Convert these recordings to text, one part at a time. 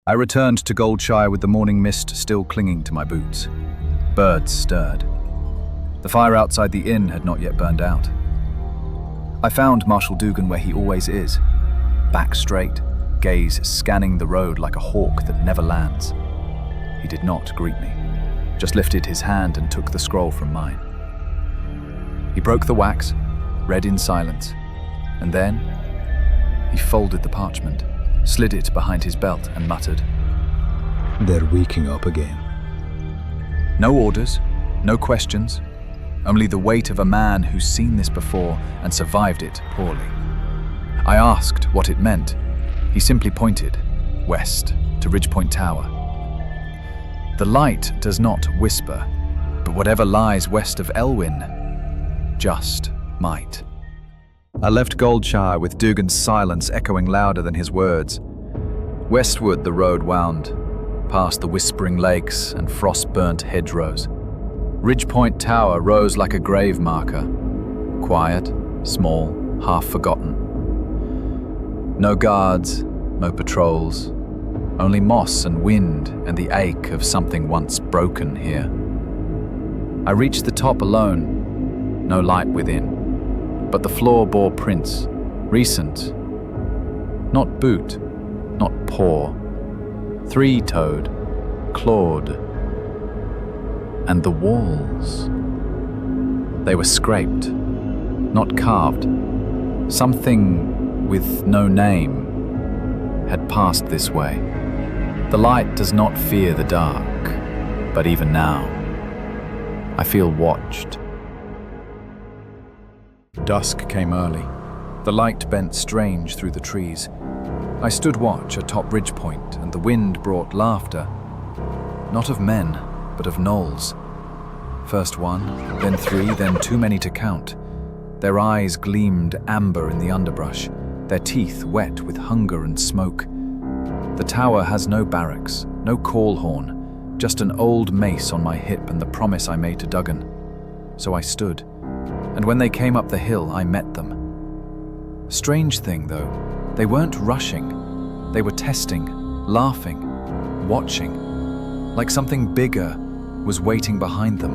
I returned to Goldshire with the morning mist still clinging to my boots. Birds stirred. The fire outside the inn had not yet burned out. I found Marshal Dougan where he always is, back straight, gaze scanning the road like a hawk that never lands. He did not greet me, just lifted his hand and took the scroll from mine. He broke the wax, read in silence, and then he folded the parchment, slid it behind his belt and muttered, "They're waking up again." No orders, no questions, only the weight of a man who's seen this before and survived it poorly. I asked what it meant. He simply pointed, west, to Ridgepoint Tower. The light does not whisper, but whatever lies west of Elwyn just might. I left Goldshire with Dougan's silence echoing louder than his words. Westward the road wound, past the whispering lakes and frost-burnt hedgerows. Ridgepoint Tower rose like a grave marker, quiet, small, half-forgotten. No guards, no patrols, only moss and wind and the ache of something once broken here. I reached the top alone, no light within. But the floor bore prints, recent, not boot, not paw, three-toed, clawed. And the walls, they were scraped, not carved. Something with no name had passed this way. The light does not fear the dark, but even now, I feel watched. Dusk came early. The light bent strange through the trees. I stood watch atop Ridgepoint, and the wind brought laughter. Not of men, but of gnolls. First one, then three, then too many to count. Their eyes gleamed amber in the underbrush, their teeth wet with hunger and smoke. The tower has no barracks, no call horn, just an old mace on my hip and the promise I made to Dougan. So I stood. And when they came up the hill, I met them. Strange thing, though, they weren't rushing. They were testing, laughing, watching, like something bigger was waiting behind them.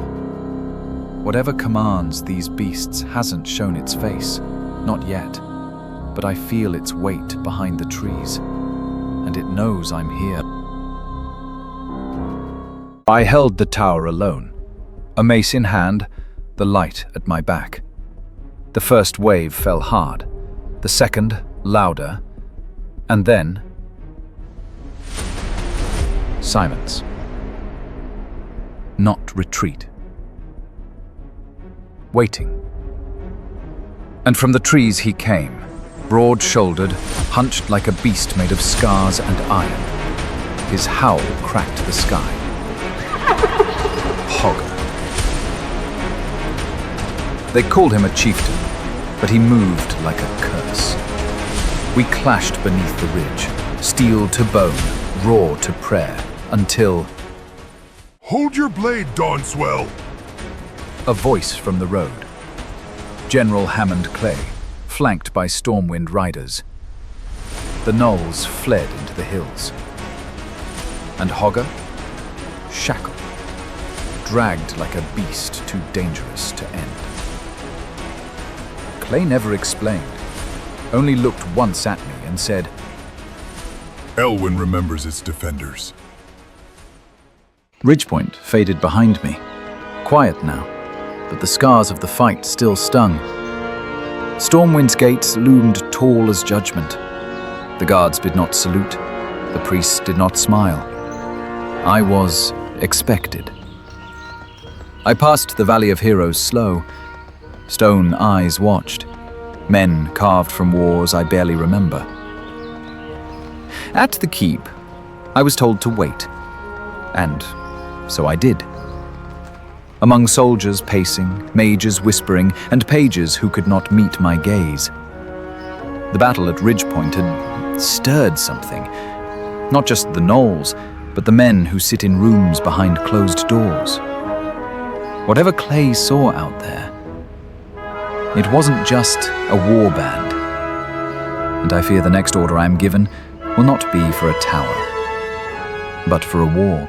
Whatever commands these beasts hasn't shown its face, not yet, but I feel its weight behind the trees, and it knows I'm here. I held the tower alone, a mace in hand, the light at my back. The first wave fell hard, the second louder, and then silence. Not retreat. Waiting. And from the trees he came, broad-shouldered, hunched like a beast made of scars and iron. His howl cracked the sky. Hogger. They called him a chieftain, but he moved like a curse. We clashed beneath the ridge, steel to bone, raw to prayer, until... "Hold your blade, Dawnswell!" A voice from the road. General Hammond Clay, flanked by Stormwind riders. The Gnolls fled into the hills. And Hogger, shackled, dragged like a beast too dangerous to end. Clay never explained, only looked once at me and said, "Elwyn remembers its defenders." Ridgepoint faded behind me, quiet now, but the scars of the fight still stung. Stormwind's gates loomed tall as judgment. The guards did not salute, the priests did not smile. I was expected. I passed the Valley of Heroes slow. Stone eyes watched. Men carved from wars I barely remember. At the keep, I was told to wait. And so I did. Among soldiers pacing, mages whispering, and pages who could not meet my gaze. The battle at Ridgepoint had stirred something. Not just the gnolls, but the men who sit in rooms behind closed doors. Whatever Clay saw out there, it wasn't just a war band. And I fear the next order I am given will not be for a tower, but for a war.